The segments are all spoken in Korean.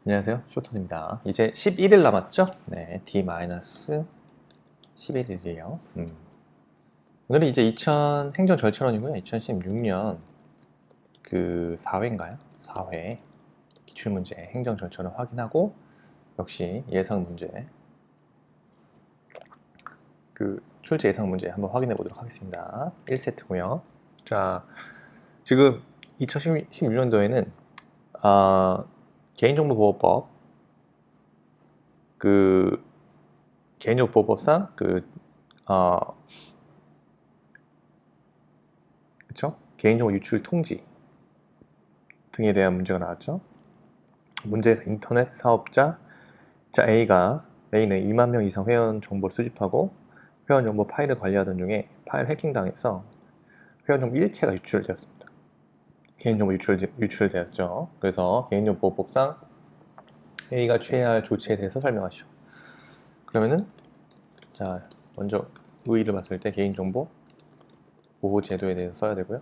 안녕하세요. 쇼톤입니다. 이제 11일 남았죠? 네, D-11일이에요. 오늘은 이제 2000 행정 절차론이고요. 2016년 그 4회인가요? 4회 기출문제 행정 절차론 확인하고 역시 예상 문제 그 출제 예상 문제 한번 확인해 보도록 하겠습니다. 1세트고요. 자, 지금 2016년도에는 개인정보보호법 그 개인정보보호법상 그쵸? 개인정보 유출 통지 등에 대한 문제가 나왔죠. 문제에서 인터넷 사업자 A는 2만 명 이상 회원 정보를 수집하고 회원 정보 파일을 관리하던 중에 파일 해킹당해서 회원 정보 일체가 유출되었습니다. 개인정보 유출되었죠. 그래서 개인정보보호법상 A가 취해야 할 조치에 대해서 설명하시오. 그러면은 자 먼저 의의를 봤을 때 개인정보 보호 제도에 대해서 써야 되고요.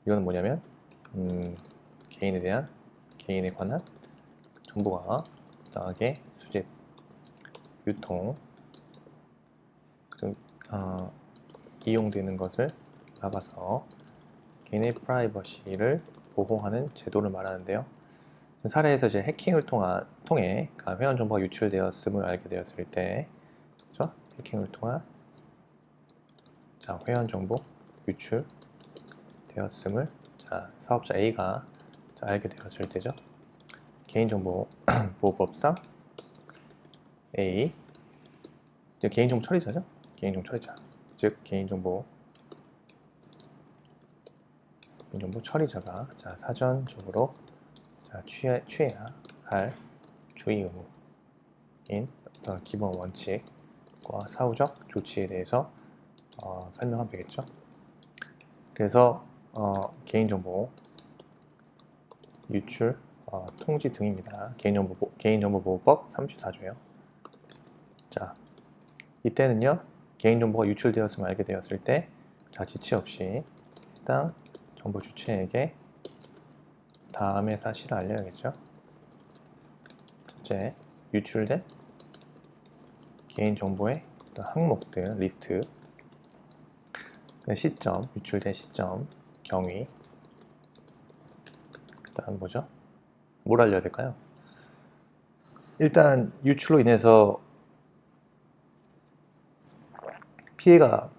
이거는 뭐냐면 개인에 관한 정보가 부당하게 수집, 유통, 이용되는 것을 막아서 개인의 프라이버시를 보호하는 제도를 말하는데요. 사례에서 이제 해킹을 통해 회원 정보가 유출되었음을 알게 되었을 때, 그렇죠? 해킹을 통한 회원 정보 유출되었음을 사업자 A가 알게 되었을 때죠. 개인정보보호법상 A 개인정보 처리자죠. 개인정보 처리자, 즉 개인정보 처리자가 사전적으로 취해야 할 주의 의무인 어떤 기본 원칙과 사후적 조치에 대해서 설명하면 되겠죠. 그래서 개인정보 유출 통지 등입니다. 개인정보보호법 34조예요. 자, 이때는요, 개인정보가 유출되었음을 알게 되었을 때 지체 없이 해당 정보 주체에게 다음의 사실을 알려야겠죠. 첫째, 유출된 개인정보의 항목들 리스트, 시점, 유출된 시점, 경위, 그 다음 뭐죠? 뭘 알려야 될까요? 일단 유출로 인해서 피해가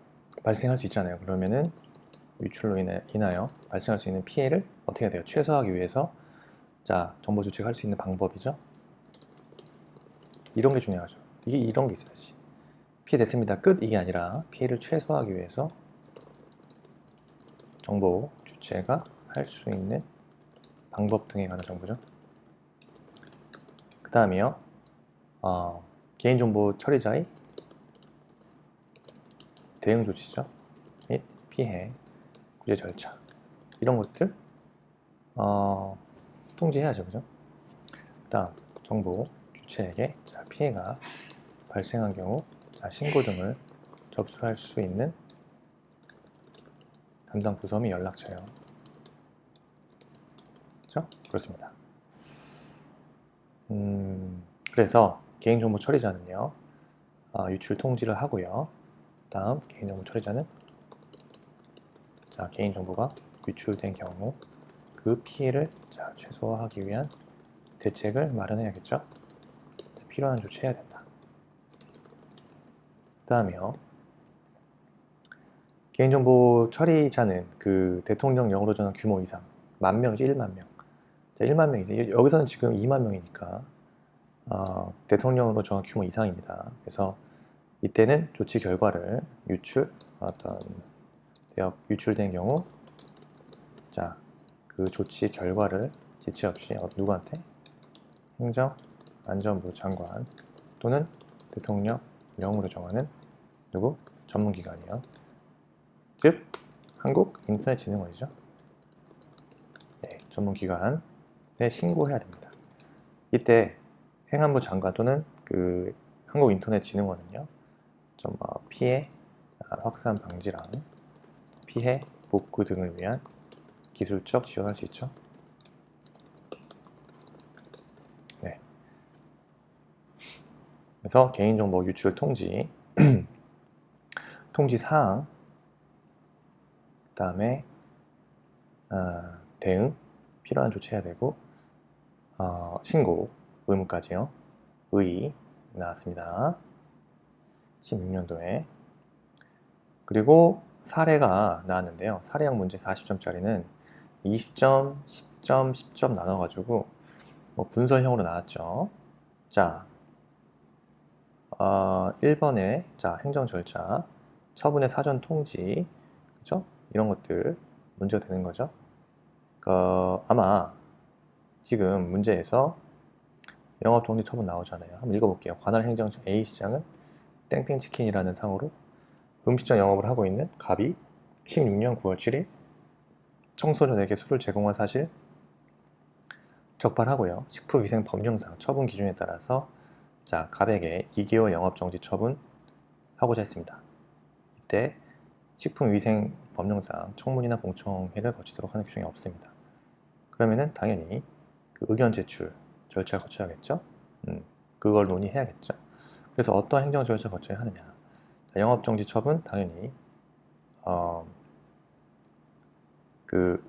발생할 수 있잖아요. 그러면은 유출로 인하여 발생할 수 있는 피해를 어떻게 해야 돼요? 최소화하기 위해서 정보 주체가 할 수 있는 방법이죠. 이런 게 중요하죠. 이런 게 있어야지. 피해 됐습니다. 끝 이게 아니라 피해를 최소화하기 위해서 정보 주체가 할 수 있는 방법 등에 관한 정보죠. 그 다음이요. 개인정보 처리자의 대응 조치죠. 및 피해 구제 절차 이런 것들 통지해야죠. 그죠? 그 다음 정보 주체에게 피해가 발생한 경우 신고 등을 접수할 수 있는 담당 부서 및 연락처요. 그렇죠? 그렇습니다. 그래서 개인정보 처리자는요, 유출 통지를 하고요. 다음 개인정보 처리자는 개인정보가 유출된 경우 그 피해를 최소화하기 위한 대책을 마련해야겠죠. 필요한 조치해야 된다. 그 다음이요. 개인정보 처리자는 대통령령으로 정한 규모 이상 10,000명이지 10,000명. 10,000명이지. 여기서는 지금 2만 명이니까 대통령으로 정한 규모 이상입니다. 그래서 이때는 조치 결과를 유출된 경우 그 조치 결과를 지체 없이 누구한테? 행정안전부 장관 또는 대통령령으로 정하는 전문기관이요. 즉 한국인터넷진흥원이죠. 네, 전문기관에 신고해야 됩니다. 이때 행안부 장관 또는 한국인터넷진흥원은요, 피해 확산 방지랑 피해 복구 등을 위한 기술적 지원할 수 있죠. 그래서 개인정보 유출 통지, 통지 사항, 그 다음에 대응, 필요한 조치해야 되고, 신고, 의무까지요. 의 나왔습니다. 16년도에. 그리고 사례가 나왔는데요. 사례형 문제 40점짜리는 20점, 10점, 10점 나눠가지고 뭐 분설형으로 나왔죠. 자, 1번에 자 행정 절차, 처분의 사전 통지, 그죠? 이런 것들 문제가 되는 거죠. 아마 지금 문제에서 영업정지 처분 나오잖아요. 한번 읽어볼게요. 관할 행정처 A시장은 땡땡치킨이라는 상호로 음식점 영업을 하고 있는 갑이 16년 9월 7일 청소년에게 술을 제공한 사실 적발하고요. 식품위생법령상 처분 기준에 따라서 자 갑에게 2개월 영업정지 처분하고자 했습니다. 이때 식품위생법령상 청문이나 공청회를 거치도록 하는 규정이 없습니다. 그러면은 당연히 그 의견 제출 절차를 거쳐야겠죠. 그걸 논의해야겠죠. 그래서 어떤 행정 절차를 거쳐야 하느냐. 영업정지 처분 당연히 그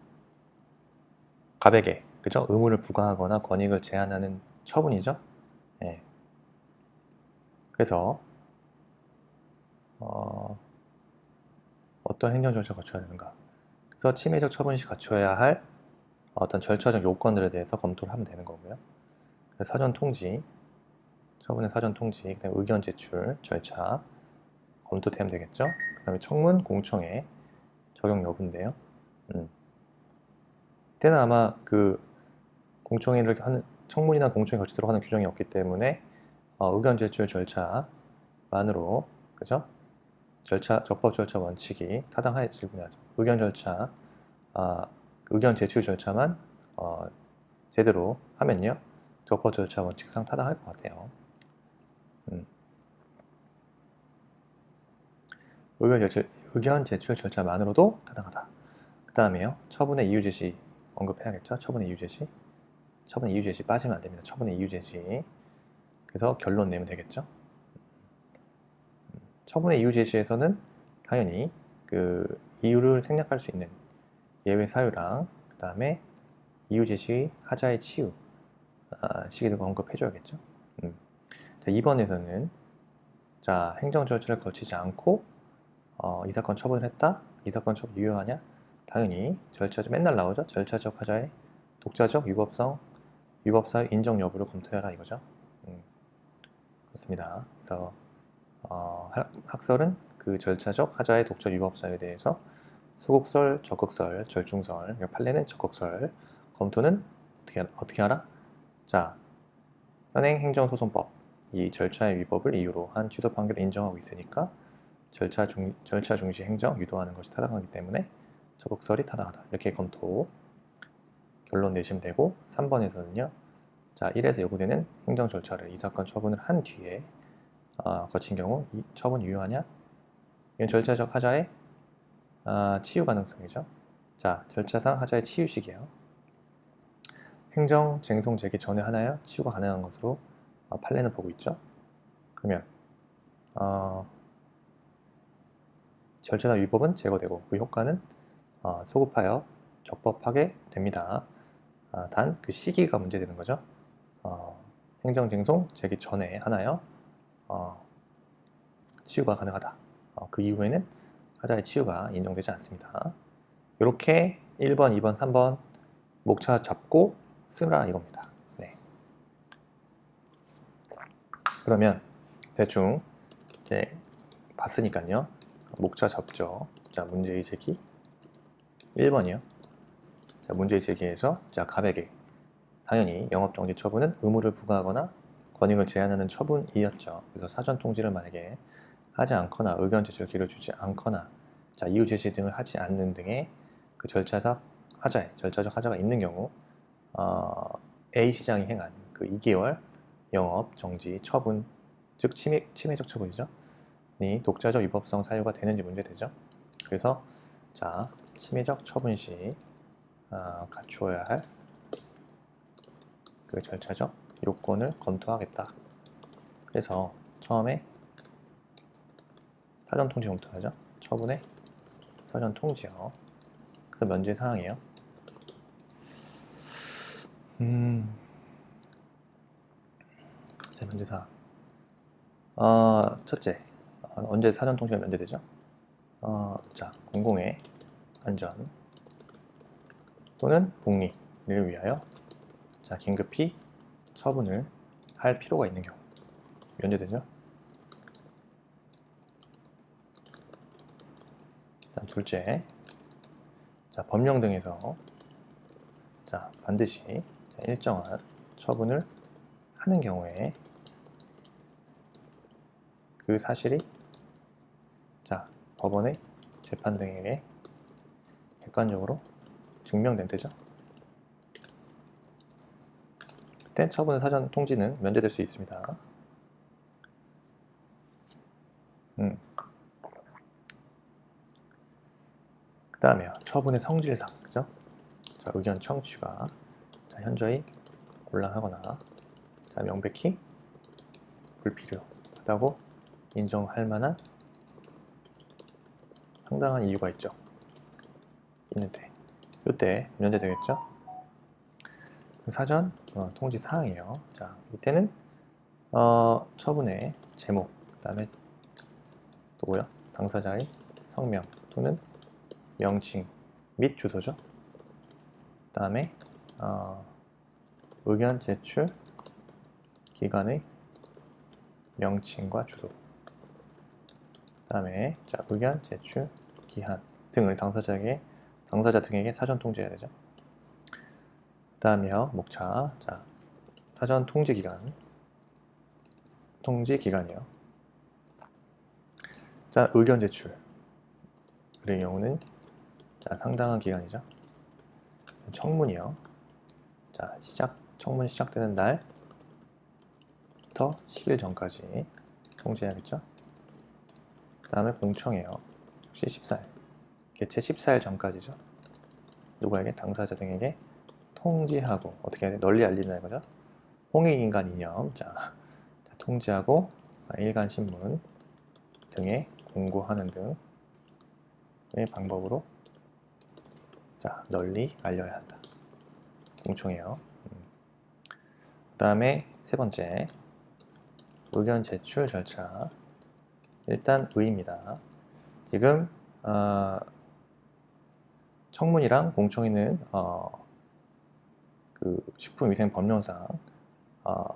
갑에게 그죠? 의무를 부과하거나 권익을 제한하는 처분이죠. 예. 그래서 어떤 행정 절차를 거쳐야 되는가. 그래서 침해적 처분 시 갖춰야 할 어떤 절차적 요건들에 대해서 검토를 하면 되는 거고요. 사전 통지, 처분의 사전 통지, 그다음에 의견 제출 절차 검토되면 되겠죠. 그다음에 청문, 공청회 적용 여부인데요. 이때는 아마 그 공청회를 하는 청문이나 공청회 거치도록 하는 규정이 없기 때문에 의견 제출 절차만으로 그죠? 적법 절차 원칙이 타당하에 질문하죠. 의견 절차, 의견 제출 절차만 제대로 하면요, 적법 절차 원칙상 타당할 것 같아요. 의견 제출 절차만으로도 타당하다. 그 다음에요, 처분의 이유 제시 언급해야겠죠. 처분의 이유 제시. 처분의 이유 제시 빠지면 안 됩니다. 처분의 이유 제시. 그래서 결론 내면 되겠죠. 처분의 이유 제시에서는 당연히 그 이유를 생략할 수 있는 예외 사유랑 그 다음에 이유 제시 하자의 치유 시기도 언급해줘야겠죠. 자, 2번에서는 자 행정 절차를 거치지 않고 이 사건 처분을 했다. 이 사건 처분 유효하냐? 당연히 절차적 맨날 나오죠. 절차적 하자의 독자적 위법사유 인정 여부를 검토해라 이거죠. 그렇습니다. 그래서 학설은 그 절차적 하자의 독자 위법사유에 대해서 소극설, 적극설, 절충설, 판례는 적극설, 검토는 어떻게 하라? 자, 현행 행정소송법 이 절차의 위법을 이유로 한 취소 판결을 인정하고 있으니까 절차 중시 행정 유도하는 것이 타당하기 때문에 적극설이 타당하다. 이렇게 검토 결론 내시면 되고 3번에서는요. 자, 1에서 요구되는 행정 절차를 이 사건 처분을 한 뒤에 거친 경우 이 처분이 유효하냐? 이건 절차적 하자의 치유 가능성이죠. 자, 절차상 하자의 치유식이에요. 행정 쟁송 제기 전에 하나요? 치유가 가능한 것으로 판례는 보고 있죠. 그러면 절차상 위법은 제거되고 그 효과는 소급하여 적법하게 됩니다. 단 그 시기가 문제되는 거죠. 행정 쟁송 제기 전에 하나요? 치유가 가능하다. 그 이후에는 하자의 치유가 인정되지 않습니다. 이렇게 1번, 2번, 3번 목차 잡고 쓰라 이겁니다. 네. 그러면 대충 이제 봤으니까요. 목차 잡죠. 자, 문제의 제기 1번이요. 자, 문제의 제기에서 자, 갑에게 당연히 영업정지 처분은 의무를 부과하거나 권익을 제한하는 처분이었죠. 그래서 사전 통지를 만약에 하지 않거나 의견 제출 기회를 주지 않거나 자, 이유 제시 등을 하지 않는 등의 그 절차적 하자가 있는 경우 A 시장이 행한 그 2개월 영업 정지 처분, 즉 침해적 처분이죠. 이 독자적 위법성 사유가 되는지 문제되죠. 그래서 자, 침해적 처분 시 갖추어야 할 그 절차적 요건을 검토하겠다. 그래서 처음에 사전 통지 검토하죠. 처분의 사전 통지요. 그래서 면제 사항이에요. 자, 면제 사항. 첫째, 언제 사전 통지가 면제되죠? 자, 공공의 안전 또는 복리를 위하여 자, 긴급히 처분을 할 필요가 있는 경우 면제되죠. 다음 둘째, 자, 법령 등에서 자, 반드시 일정한 처분을 하는 경우에 그 사실이 자, 법원의 재판 등에게 객관적으로 증명된 때죠. 그때 처분 사전 통지는 면제될 수 있습니다. 그 다음에 처분의 성질상, 그죠? 자, 의견 청취가 자, 현저히 곤란하거나 자, 명백히 불필요하다고 인정할 만한 상당한 이유가 있죠. 있는데 이때 면제되겠죠. 사전 통지 사항이에요. 자, 이때는 처분의 제목, 그 다음에 또 뭐야? 당사자의 성명 또는 명칭 및 주소죠. 그 다음에 의견 제출 기관의 명칭과 주소, 그 다음에 자, 의견 제출 기한 등을 당사자 등에게 사전 통지해야 되죠. 그 다음에요, 목차. 자, 사전 통지 기간이요. 자, 의견 제출의 경우는 자, 상당한 기간이죠. 청문이요. 자, 청문 시작되는 날부터 10일 전까지 통지해야겠죠. 그 다음에 공청회요. 역시 14일. 개최 14일 전까지죠. 누구에게? 당사자 등에게 통지하고 어떻게 해야 돼? 널리 알리는 거죠. 홍익인간 이념. 자, 통지하고 일간 신문 등에 공고하는 등의 방법으로 자, 널리 알려야 한다. 공청회요. 그 다음에 세 번째, 의견 제출 절차. 일단 의입니다. 지금 청문이랑 공청회는 그 식품위생법령상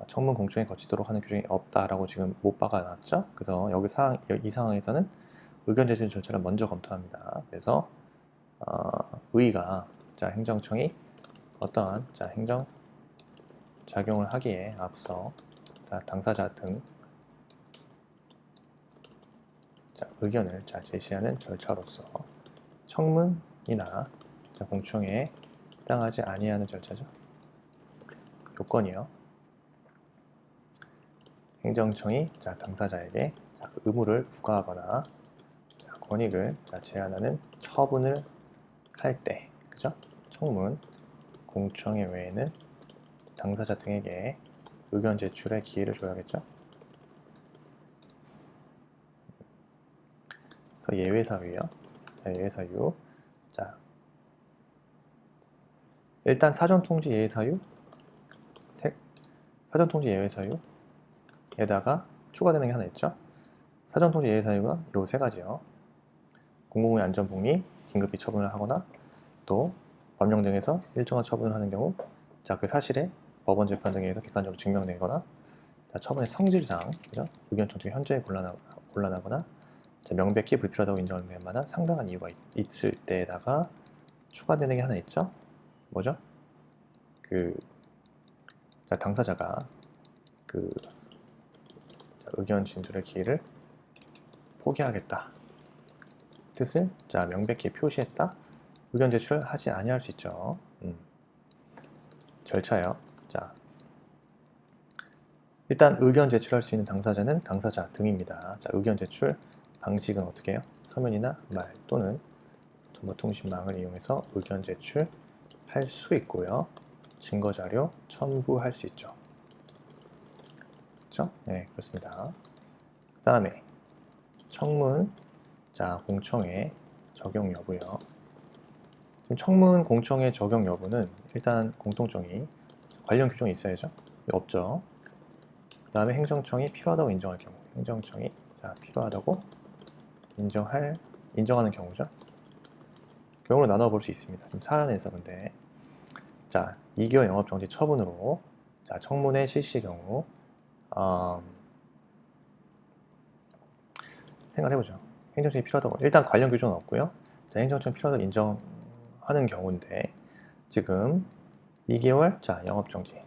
청문 공청회 거치도록 하는 규정이 없다라고 지금 못 박아놨죠. 그래서 이 상황에서는 의견 제출 절차를 먼저 검토합니다. 그래서 의가 자, 행정청이 어떠한 자, 행정 작용을 하기에 앞서 당사자 등 자, 의견을 자, 제시하는 절차로서 청문이나 자, 공청회에 해당하지 아니하는 절차죠. 요건이요. 행정청이 자, 당사자에게 자, 의무를 부과하거나 자, 권익을 자, 제한하는 처분을 할 때, 그죠? 청문, 공청회 외에는 당사자 등에게 의견 제출의 기회를 줘야겠죠? 예외 사유요. 예외 사유. 자, 일단 사전 통지 예외 사유, 사전 통지 예외 사유에다가 추가되는 게 하나 있죠. 사전 통지 예외 사유가 요 세 가지요. 공공의 안전 복리, 긴급히 처분을 하거나 또 법령 등에서 일정한 처분을 하는 경우, 자, 그 사실에 법원 재판 등에서 객관적으로 증명되거나, 자, 처분의 성질상, 그죠? 의견 청취가 현저히 곤란하거나, 자, 명백히 불필요하다고 인정될 만한 상당한 이유가 있을 때에다가 추가되는 게 하나 있죠. 뭐죠? 자, 당사자가 자, 의견 진술의 기회를 포기하겠다 뜻을 자, 명백히 표시했다. 의견 제출을 하지 아니할 수 있죠. 절차요. 자, 일단 의견 제출할 수 있는 당사자는 당사자 등입니다. 자, 의견 제출 방식은 어떻게 해요? 서면이나 말 또는 정보통신망을 이용해서 의견 제출할 수 있고요. 증거자료 첨부할 수 있죠. 그렇죠? 네, 그렇습니다. 다음에 청문, 자, 공청회 적용 여부요. 지금 청문, 공청회 적용 여부는 일단 공통점이 관련 규정이 있어야죠. 없죠. 그 다음에 행정청이 필요하다고 인정할 경우, 행정청이 자, 필요하다고 인정하는 경우죠. 경우로 나눠 볼 수 있습니다. 좀 사안에서 근데 자, 2개월 영업정지 처분으로 자, 청문회 실시 경우 생각해보죠. 행정청이 필요하다고 일단 관련 규정은 없고요. 자, 행정청 필요하다고 인정하는 경우인데 지금 2개월 자, 영업정지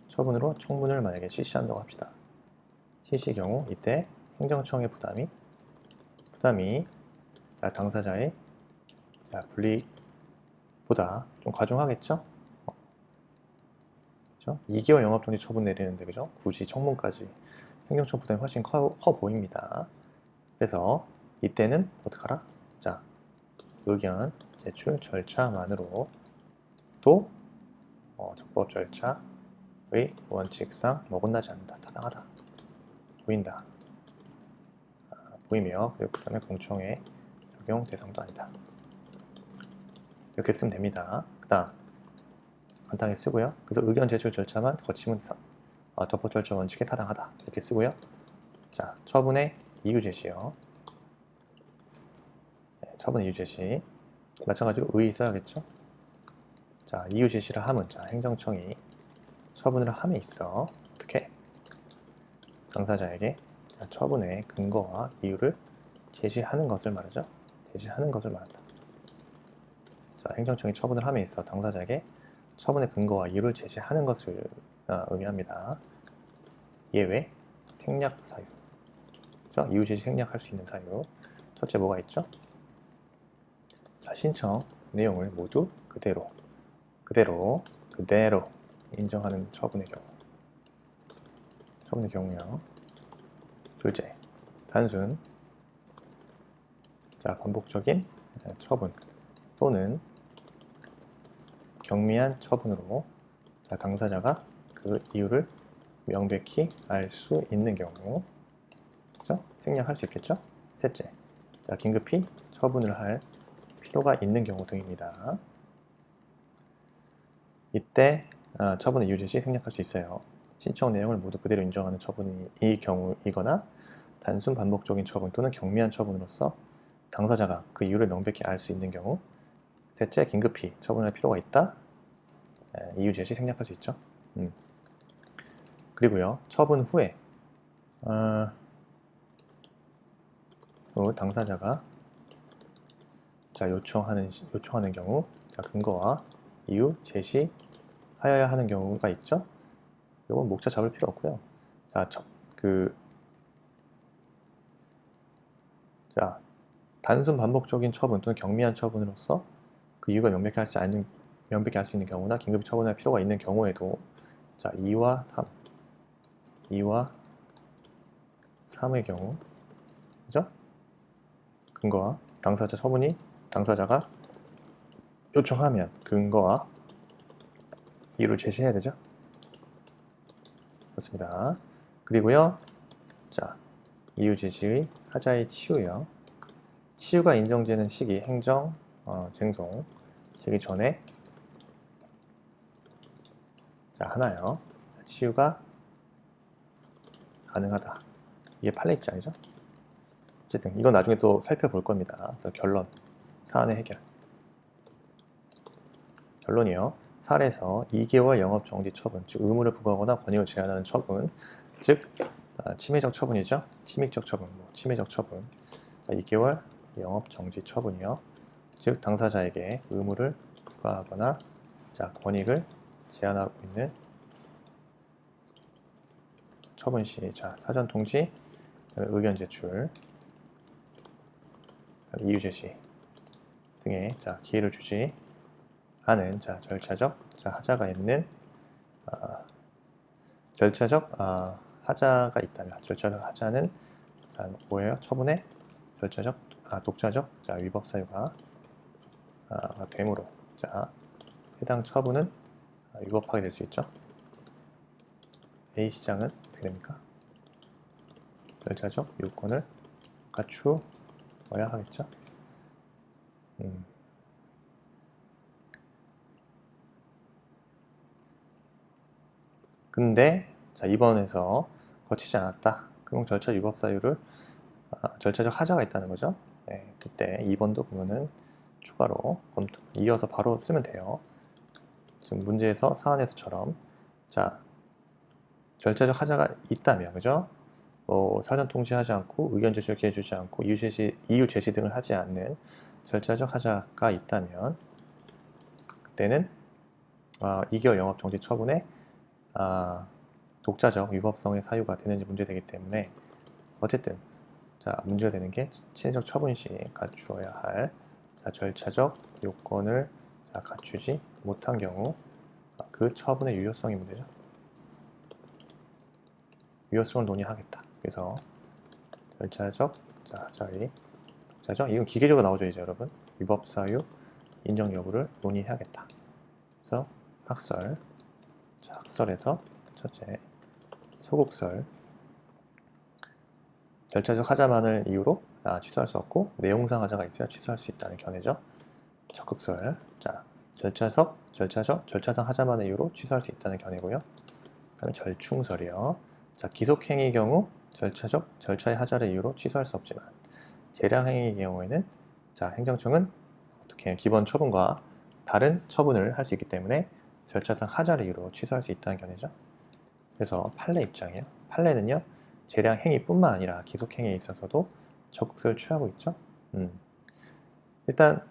처분으로 청문을 만약에 실시한다고 합시다. 실시 경우 이때 행정청의 부담이 자, 당사자의 자, 불이익보다 좀 과중하겠죠? 그죠? 2개월 영업정지 처분 내리는데 그죠? 굳이 청문까지 행정청 부담이 훨씬 커 보입니다. 그래서 이때는 어떡하라? 자, 의견 제출 절차만으로 또 적법 절차의 원칙상 어긋나지 않는다. 타당하다. 보인다. 보이며 그리고 그 다음에 공청회 적용 대상도 아니다. 이렇게 쓰면 됩니다. 그 다음 간단하게 쓰고요. 그래서 의견 제출 절차만 거치면 적법 절차 원칙에 타당하다. 이렇게 쓰고요. 자, 처분의 이유 제시요. 네, 처분의 이유 제시. 마찬가지로 의의 써야겠죠. 자, 이유 제시를 하면 자, 행정청이 처분을 함에 있어 어떻게 당사자에게 처분의 근거와 이유를 제시하는 것을 말하죠. 제시하는 것을 말한다. 자, 행정청이 처분을 함에 있어 당사자에게 처분의 근거와 이유를 제시하는 것을 의미합니다. 예외, 생략 사유. 그렇죠? 이유 제시 생략할 수 있는 사유. 첫째 뭐가 있죠? 자, 신청 내용을 모두 그대로 인정하는 처분의 경우요. 둘째, 단순 자, 반복적인 처분 또는 경미한 처분으로 자, 당사자가 그 이유를 명백히 알 수 있는 경우 그렇죠? 생략할 수 있겠죠? 셋째, 자, 긴급히 처분을 할 필요가 있는 경우 등입니다. 이때 처분의 이유 제시 생략할 수 있어요. 신청 내용을 모두 그대로 인정하는 처분이 이 경우이거나 단순 반복적인 처분 또는 경미한 처분으로서 당사자가 그 이유를 명백히 알 수 있는 경우. 셋째, 긴급히 처분할 필요가 있다. 이유 제시 생략할 수 있죠. 그리고요, 처분 후에 당사자가 자, 요청하는 경우 자, 근거와 이유 제시하여야 하는 경우가 있죠. 이건 목차 잡을 필요 없고요. 자, 자, 단순 반복적인 처분 또는 경미한 처분으로서 그 이유가 명백히 할 수 있는 경우나 긴급히 처분할 필요가 있는 경우에도 자, 2와 3의 경우 그죠? 근거와 당사자가 요청하면 근거와 이유를 제시해야 되죠. 그렇습니다. 그리고요, 자, 이유 제시의 하자의 치유요. 치유가 인정되는 시기 행정 쟁송 되기 전에 자, 하나요. 치유가 가능하다. 이게 판례 입장이죠. 어쨌든 이건 나중에 또 살펴볼 겁니다. 그래서 결론, 사안의 해결. 결론이요. 사례에서 2개월 영업정지 처분, 즉 의무를 부과하거나 권익을 제한하는 처분, 즉 침해적 처분이죠. 침입적 처분, 침해적 처분. 2개월 영업정지 처분이요. 즉 당사자에게 의무를 부과하거나 자, 권익을 제한하고 있는 처분 시 자, 사전 통지, 의견 제출, 이유 제시 등의 자, 기회를 주지 않은 자, 절차적 자, 하자가 있는 절차적 하자가 있다면 절차적 하자는 뭐예요? 처분의 절차적 독자적 자, 위법 사유가 되므로 자, 해당 처분은 위법하게 될 수 있죠. A 시장은 어떻게 됩니까? 절차적 요건을 갖추어야 하겠죠. 근데 자, 2번에서 거치지 않았다. 그럼 절차 위법 사유를 절차적 하자가 있다는 거죠. 네, 그때 2번도 그러면은 추가로 이어서 바로 쓰면 돼요. 지금 문제에서 사안에서처럼 자, 절차적 하자가 있다면, 그죠? 뭐 사전 통지하지 않고 의견 제시를 기회 주지 않고 이유 제시 등을 하지 않는 절차적 하자가 있다면 그때는 2개월 영업 정지 처분에 독자적 위법성의 사유가 되는지 문제되기 때문에 어쨌든 자, 문제가 되는 게 친해적 처분 시 갖추어야 할 절차적 요건을 갖추지 못한 경우 그 처분의 유효성이 문제죠. 유효성을 논의하겠다. 그래서 절차적 하자의 독자적 이건 기계적으로 나오죠 이제 여러분. 위법 사유 인정 여부를 논의해야겠다. 그래서 학설 학설에서 첫째 소극설 절차적 하자만을 이유로 취소할 수 없고 내용상 하자가 있어야 취소할 수 있다는 견해죠. 적극설 자 절차상 하자만을 이유로 취소할 수 있다는 견해고요. 그다음에 절충설이요. 자 기속행위 경우 절차의 하자를 이유로 취소할 수 없지만 재량행위의 경우에는 자 행정청은 어떻게 기본 처분과 다른 처분을 할 수 있기 때문에 절차상 하자를 이유로 취소할 수 있다는 견해죠. 그래서 판례 입장이에요. 판례는요 재량 행위뿐만 아니라 기속 행위에 있어서도 적극설을 취하고 있죠. 일단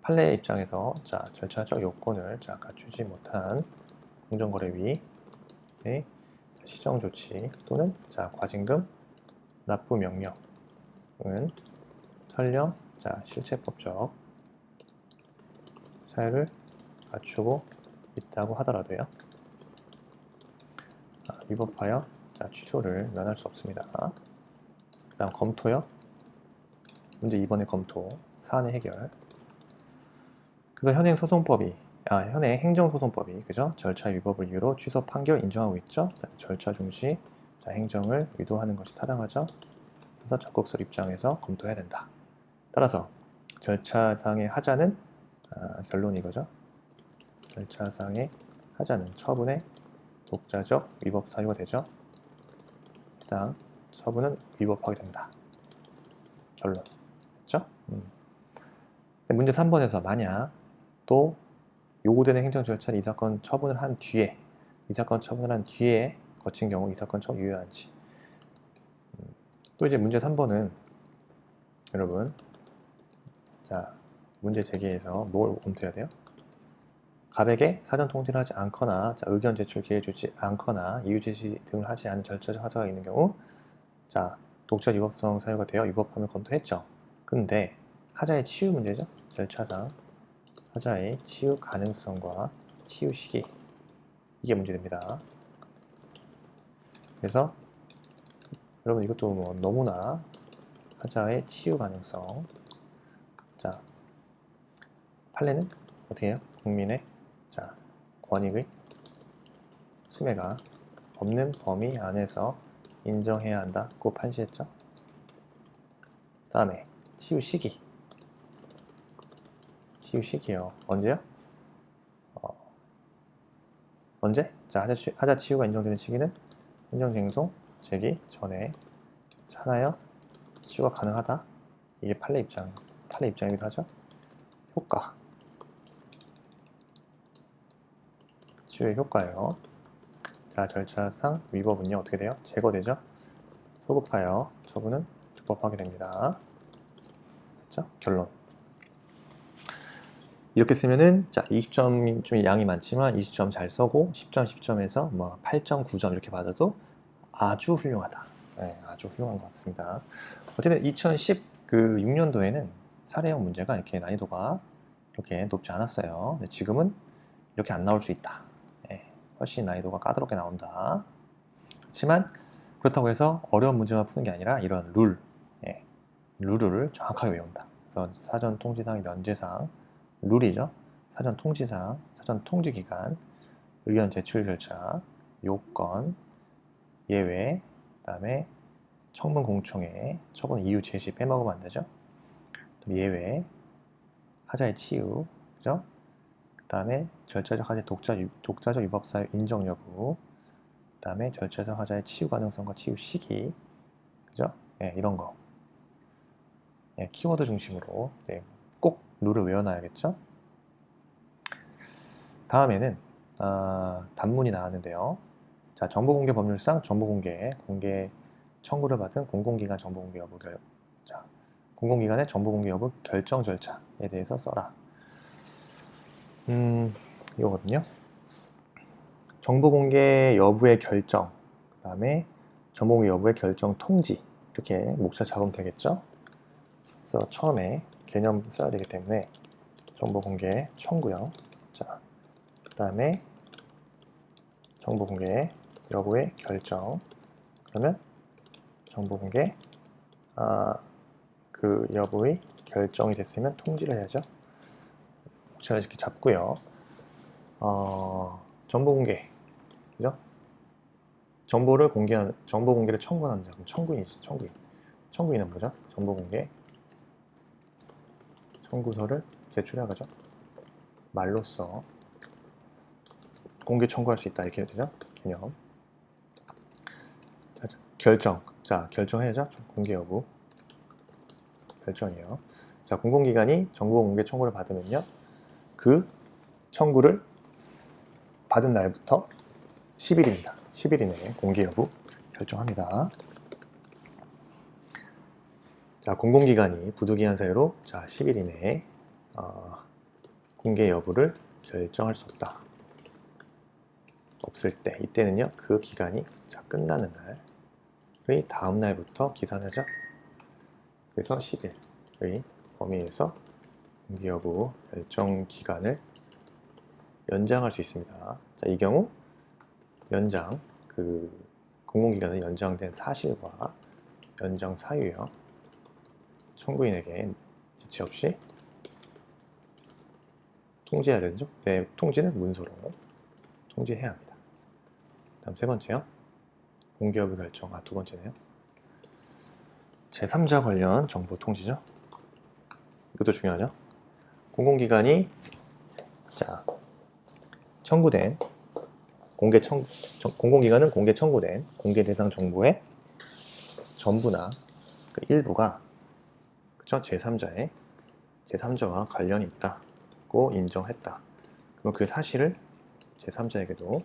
판례 입장에서 자 절차적 요건을 갖추지 못한 공정거래위의 시정 조치 또는 과징금 납부 명령은 설령 실체법적 사유를 갖추고 있다고 하더라도요. 위법하여 취소를 면할 수 없습니다. 그 다음 검토요. 문제 2번의 검토, 사안의 해결. 그래서 현행 행정소송법이 그죠? 절차 위법을 이유로 취소 판결 인정하고 있죠. 절차 중시 행정을 유도하는 것이 타당하죠. 그래서 적극설 입장에서 검토해야 된다. 따라서 절차상의 하자는 결론이 이거죠. 절차상의 하자는 처분의 독자적 위법 사유가 되죠. 해당 처분은 위법하게 된다. 결론. 그렇죠? 문제 3번에서 만약 또 요구되는 행정 절차를 이 사건 처분을 한 뒤에 거친 경우 이 사건 처분 유효한지. 또 이제 문제 3번은 여러분 자 문제 제기에서 뭘 검토해야 돼요? 갑에게 사전 통지를 하지 않거나 의견 제출 기회 주지 않거나 이유 제시 등을 하지 않은 절차적 하자가 있는 경우 독자 위법성 사유가 되어 위법함을 검토했죠. 근데 하자의 치유 문제죠. 절차상 하자의 치유 가능성과 치유 시기 이게 문제됩니다. 그래서 여러분 이것도 뭐 너무나 하자의 치유 가능성 판례는 어떻게 해요? 국민의 권익의 침해가 없는 범위 안에서 인정해야 한다고 판시했죠. 다음에 치유 시기요. 언제요? 언제? 하자 치유가 인정되는 시기는 행정쟁송 제기 전에 하나요? 치유가 가능하다. 이게 판례 입장이기도 하죠. 효과 치유의 효과예요. 절차상 위법은요 어떻게 돼요? 제거되죠. 소급하여 처분은 적법하게 됩니다. 됐죠? 결론. 이렇게 쓰면은 20점 좀 양이 많지만 20점 잘 써고 10점 10점에서 뭐 8점 9점 이렇게 받아도 아주 훌륭하다. 네, 아주 훌륭한 것 같습니다. 어쨌든 2016년도에는 사례형 문제가 이렇게 난이도가 이렇게 높지 않았어요. 근데 지금은 이렇게 안 나올 수 있다. 훨씬 난이도가 까다롭게 나온다. 그렇지만 그렇다고 해서 어려운 문제만 푸는 게 아니라 이런 룰을 정확하게 외운다. 그래서 사전 통지상의 면제상 룰이죠. 사전 통지상, 사전 통지기간, 의견 제출 절차, 요건, 예외, 그 다음에 청문 공청회, 처분 이유 제시 빼먹으면 안 되죠. 예외, 하자의 치유, 그죠? 그 다음에 절차적 하자의 독자적 위법 사유 인정 여부, 그 다음에 절차적 하자의 치유 가능성과 치유 시기, 그죠? 예, 이런 거. 예, 키워드 중심으로 예, 꼭 룰을 외워놔야겠죠? 다음에는 단문이 나왔는데요. 자, 정보공개 법률상 공개 청구를 받은 공공기관 정보공개 여부 자, 공공기관의 정보공개 여부 결정 절차에 대해서 써라. 이거거든요. 정보공개 여부의 결정, 그 다음에 정보공개 여부의 결정 통지, 이렇게 목차 잡으면 되겠죠. 그래서 처음에 개념 써야 되기 때문에 정보공개 청구요. 자, 그 다음에 정보공개 여부의 결정. 그러면 정보공개 그 여부의 결정이 됐으면 통지를 해야죠. 목차를 이렇게 잡고요. 정보공개, 그죠? 정보공개를 청구하는 자, 그럼 청구인이지, 청구인. 청구인은 뭐죠? 정보공개 청구서를 제출해가죠. 말로써 공개 청구할 수 있다, 이렇게 되죠? 개념. 결정. 자, 결정해야죠. 공개 여부. 결정이에요. 자, 공공기관이 정보공개 청구를 받으면요. 그 청구를 받은 날부터 10일입니다. 10일 이내에 공개 여부 결정합니다. 자, 공공기관이 부득이한 사유로 자, 10일 이내에 공개 여부를 결정할 수 없다. 없을 때, 이때는요, 그 기간이 자, 끝나는 날의 다음 날부터 계산하죠. 그래서 10일의 범위에서 공개 여부 결정 기간을 연장할 수 있습니다. 자, 이 경우 연장, 그 공공기관은 연장된 사실과 연장 사유요. 청구인에게 지체 없이 통지해야 되죠. 네, 통지는 문서로 통지해야 합니다. 다음 세 번째요. 공개 여부 결정. 두 번째네요. 제3자 관련 정보 통지죠. 이것도 중요하죠. 공공기관이 자, 청구된 공공기관은 공개 청구된 공개 대상 정보의 전부나 그 일부가 그쵸? 제3자와 관련이 있다고 인정했다. 그럼 그 사실을 제3자에게도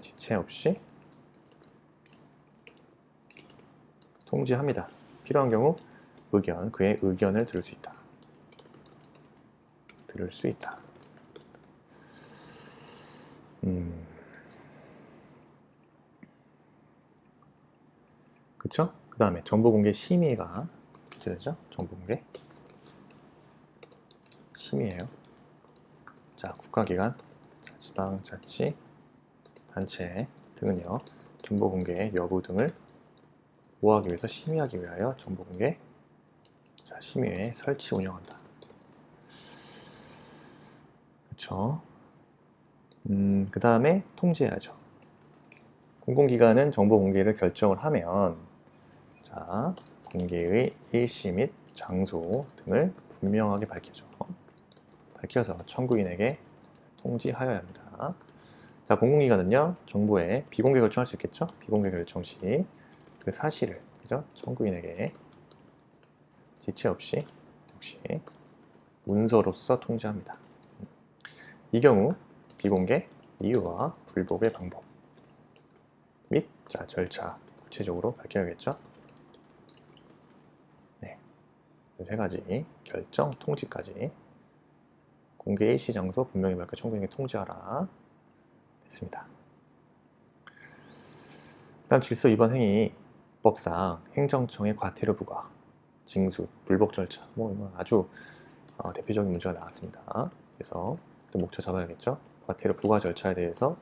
지체 없이 통지합니다. 필요한 경우 그의 의견을 들을 수 있다. 그쵸? 그 다음에 정보공개 심의가 되죠? 정보공개 심의예요. 자, 국가기관, 지방자치, 단체 등은요, 정보공개 여부 등을 보호하기 위해서 심의하기 위하여 정보공개 심의회 설치 운영한다. 그쵸? 그 다음에 통지해야죠. 공공기관은 정보공개를 결정을 하면 자, 공개의 일시 및 장소 등을 분명하게 밝혀서 청구인에게 통지하여야 합니다. 자, 공공기관은요, 정보에 비공개 결정할 수 있겠죠? 비공개 결정 시 그 사실을, 그죠? 청구인에게 지체 없이 역시 문서로서 통지합니다. 이 경우 비공개 이유와 불복의 방법 및 절차 구체적으로 밝혀야겠죠? 네, 세 가지 결정, 통지까지 공개 일시 장소 분명히 밝혀 청구인에게 통지하라 됐습니다. 다음 질서 위반 행위 법상 행정청의 과태료 부과, 징수, 불복 절차 아주 대표적인 문제가 나왔습니다. 그래서 또 목차 잡아야겠죠. 과태료 부과 절차에 대해서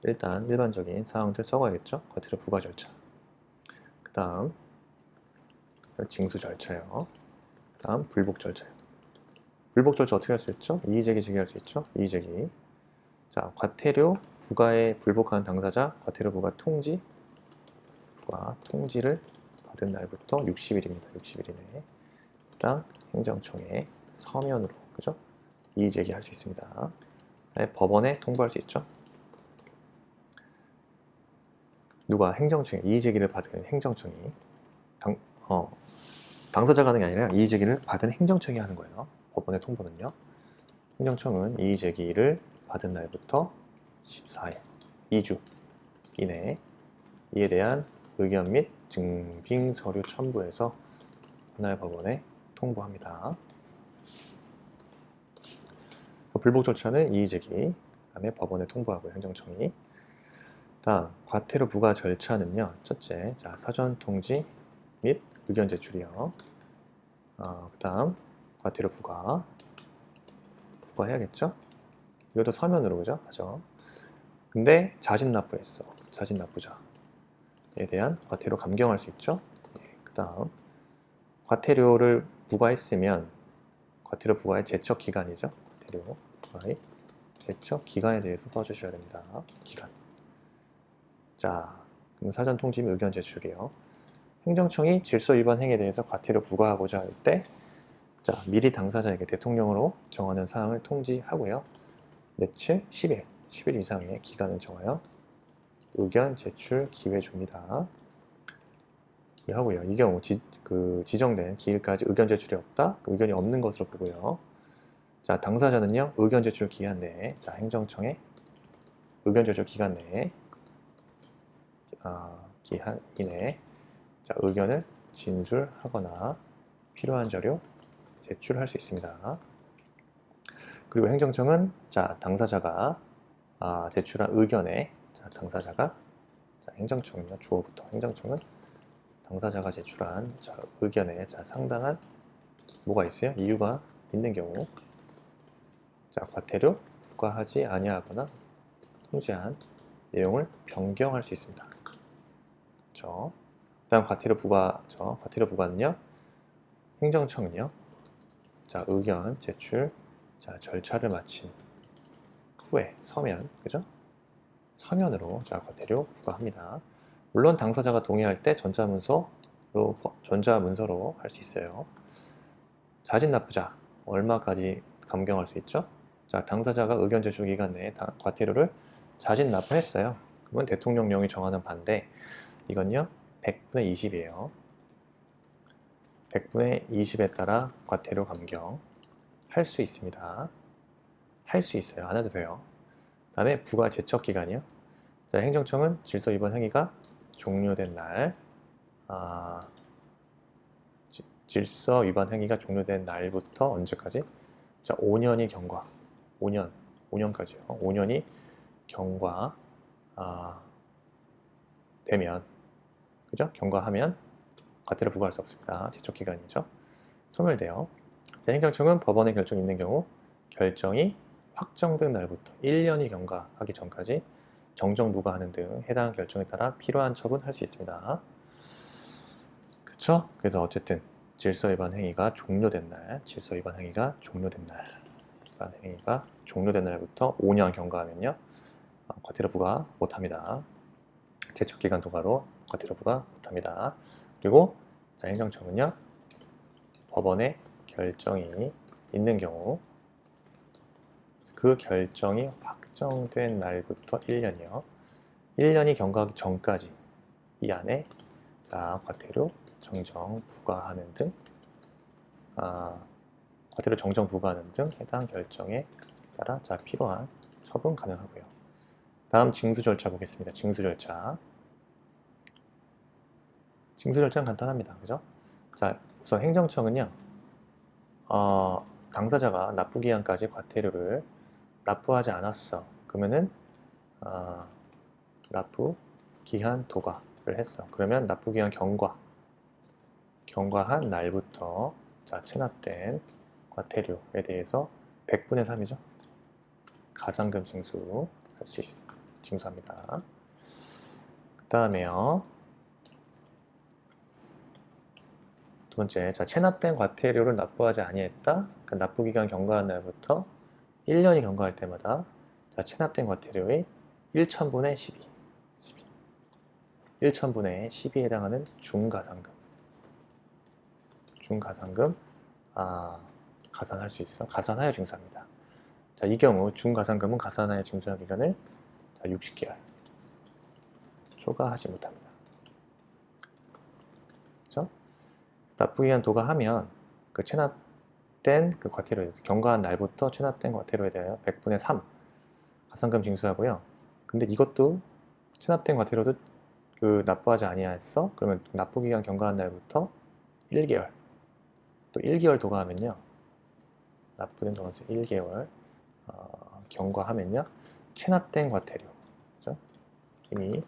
일단 일반적인 사항들 써가야겠죠. 과태료 부과 절차. 그 다음 징수 절차요. 그 다음 불복 절차요. 불복 절차 어떻게 할 수 있죠? 이의제기 제기할 수 있죠. 이의제기. 자, 과태료 부과에 불복하는 당사자 과태료 부과 통지 부가 통지를 받은 날부터 60일입니다. 60일 이내에 해당 행정청에 서면으로, 그죠? 이의 제기할 수 있습니다. 법원에 통보할 수 있죠. 누가 행정청에 이의 제기를 받은 행정청이 당사자가 하는 게 아니라 이의 제기를 받은 행정청이 하는 거예요. 법원의 통보는요. 행정청은 이의 제기를 받은 날부터 14일, 2주 이내에 이에 대한 의견 및 증빙 서류 첨부해서 관할 법원에 통보합니다. 불복 절차는 이의 제기, 그다음에 법원에 통보하고요. 행정청이. 다음 과태료 부과 절차는요. 첫째, 자, 사전 통지 및 의견 제출이요. 그다음 과태료 부과해야겠죠? 이것도 서면으로, 그죠? 하죠. 근데 자진 납부했어. 자진 납부자에 대한 과태료 감경할 수 있죠. 그다음 과태료를 부과했으면 과태료 부과의 제척 기간이죠. 과태료 부과의 제척 기간에 대해서 써주셔야 됩니다. 기간. 자, 그럼 사전 통지 및 의견 제출이요. 행정청이 질서 위반 행위에 대해서 과태료 부과하고자 할 때, 자, 미리 당사자에게 대통령으로 정하는 사항을 통지하고요. 며칠? 10일. 10일 이상의 기간을 정하여 의견 제출 기회 줍니다. 하고요. 이 경우 지정된 기일까지 의견 제출이 없다? 의견이 없는 것으로 보고요. 자, 당사자는요, 의견 제출 기간 내에, 자, 행정청의 의견 제출 기간 내에, 기한 이내에, 자, 의견을 진술하거나 필요한 자료 제출할 수 있습니다. 그리고 행정청은, 자, 당사자가 제출한 의견에, 자, 당사자가, 자, 행정청은요, 주어부터 행정청은 당사자가 제출한, 자, 의견에, 자, 상당한 뭐가 있어요? 이유가 있는 경우, 자, 과태료 부과하지 아니하거나 통지한 내용을 변경할 수 있습니다. 그렇죠? 다음 과태료 부과는요, 행정청은요, 자, 의견 제출, 자, 절차를 마친 후에 서면, 그죠? 서면으로, 자, 과태료 부과합니다. 물론 당사자가 동의할 때 전자문서로 할 수 있어요. 자진 납부자 얼마까지 감경할 수 있죠? 자, 당사자가 의견 제출 기간 내에 과태료를 자진 납부했어요. 그러면 대통령령이 정하는 반대, 이건요 100분의 20이에요. 100분의 20에 따라 과태료 감경 할 수 있습니다. 할 수 있어요. 안 해도 돼요. 다음에 부과 제척 기간이요. 자, 행정청은 질서 위반 행위가 종료된 날, 질서 위반 행위가 종료된 날부터 언제까지? 자, 5년이 경과. 5년까지요. 5년이 경과 되면, 그죠? 경과하면 과태료 부과할 수 없습니다. 제척 기간이죠. 소멸돼요. 자, 행정청은 법원의 결정이 있는 경우 결정이 확정된 날부터 1년이 경과하기 전까지 정정 부과하는 등 해당 결정에 따라 필요한 처분할 수 있습니다. 그쵸? 그래서 어쨌든 질서 위반 행위가 종료된 날, 종료된 날부터 5년 경과하면요, 과태료 부과 못합니다. 제척 기간 도과로 과태료 부과 못합니다. 그리고 자, 행정청은요, 법원의 결정이 있는 경우 그 결정이 확정된 날부터 1년이요. 1년이 경과하기 전까지 이 안에, 자, 과태료 정정 부과하는 등 해당 결정에 따라, 자, 필요한 처분 가능하고요. 다음 징수 절차 보겠습니다. 징수 절차는 간단합니다. 그죠? 자, 우선 행정청은요, 당사자가 납부기한까지 과태료를 납부하지 않았어. 그러면은 납부기한 도과를 했어. 그러면 납부기한 경과한 날부터, 자, 체납된 과태료에 대해서 100분의 3이죠. 가상금 징수합니다. 그 다음에요, 두 번째, 자, 체납된 과태료를 납부하지 아니했다. 그 납부기간 경과한 날부터 1년이 경과할 때마다, 자, 체납된 과태료의 1,000분의 12. 1,000분의 10에 해당하는 중가상금. 중가상금, 가산할 수 있어. 가산하여 징수합니다. 자, 이 경우 중가상금은 가산하여 징수할 기간을 60개월 초과하지 못합니다. 그렇죠? 납부기간 도가하면 그 체납된 그 과태료, 경과한 날부터 체납된 과태료에 대하여 100분의 3 가산금 징수하고요. 근데 이것도 체납된 과태료도 그 납부하지 아니하였어? 그러면 납부기간 경과한 날부터 1개월, 또 1개월 도가하면요, 납부된 동안 1개월 경과하면요, 체납된 과태료, 그죠? 이미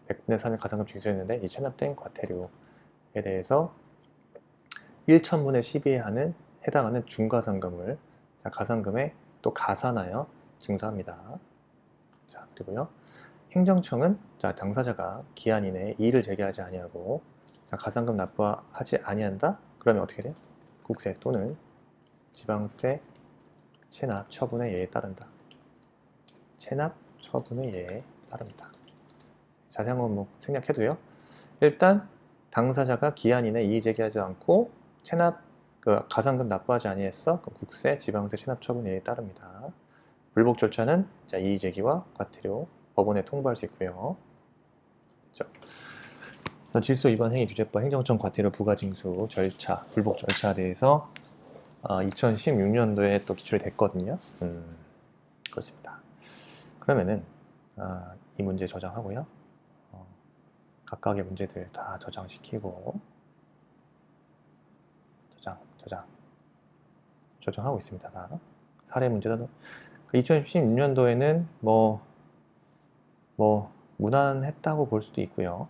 100분의 3의 가산금 징수했는데 이 체납된 과태료에 대해서 1,000분의 12에 해당하는 중가상금을 가산금에 또 가산하여 징수합니다. 자, 그리고요, 행정청은 당사자가 기한 이내에 이의를 제기하지 아니하고 가산금 납부하지 아니한다? 그러면 어떻게 돼요? 국세 또는 지방세 체납 처분의 예에 따른다. 체납 처분의 예에 따릅니다. 자세한 건 뭐 생략해도요. 일단 당사자가 기한 이내에 이의 제기하지 않고 가산금 납부하지 아니했어? 그럼 국세, 지방세 체납 처분 예에 따릅니다. 불복 절차는 이의 제기와 과태료 법원에 통보할 수 있고요. 그렇죠? 질소 위반 행위 규제법 행정청 과태료 부과징수 절차, 불복 절차에 대해서 2016년도에 또 기출이 됐거든요. 그렇습니다. 그러면은 이 문제 저장하고요. 각각의 문제들 다 저장시키고 저장하고 있습니다. 다. 사례 문제도 2016년도에는 뭐 무난했다고 볼 수도 있고요.